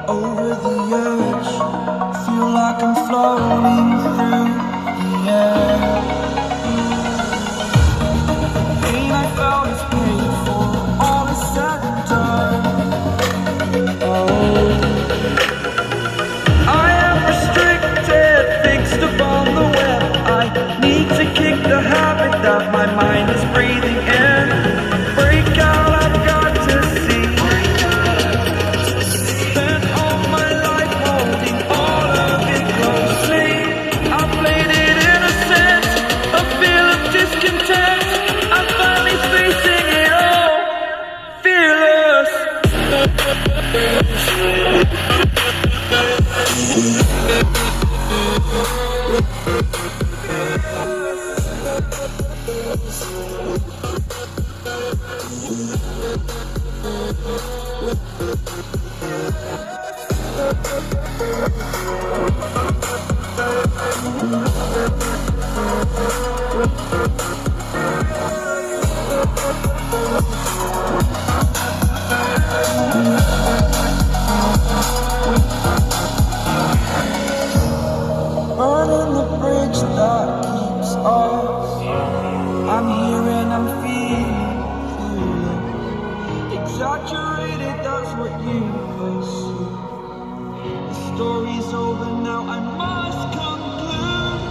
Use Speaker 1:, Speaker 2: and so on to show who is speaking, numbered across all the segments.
Speaker 1: over the edge. Feel like I'm floating through the air. Pain I felt is paid for, all is said and done. I am restricted, fixed upon the web. I need to kick the habit that my mind is breathing in. Break out, I've got to see. Spent all my life holding all of it closely. I played it innocent, a feel of discontent. I'm finally facing it all, fearless. Burning the bridge that keeps us. I'm here and I'm feeling exaggerated, that's what you assume. The story's over now, I must conclude.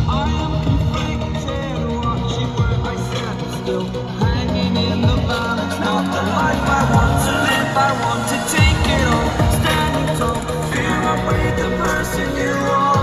Speaker 1: I am conflicted, watching where I stand still, hanging in the balance. Not the life I want to live, I want to take it all. Standing tall, fear I weigh the person you are.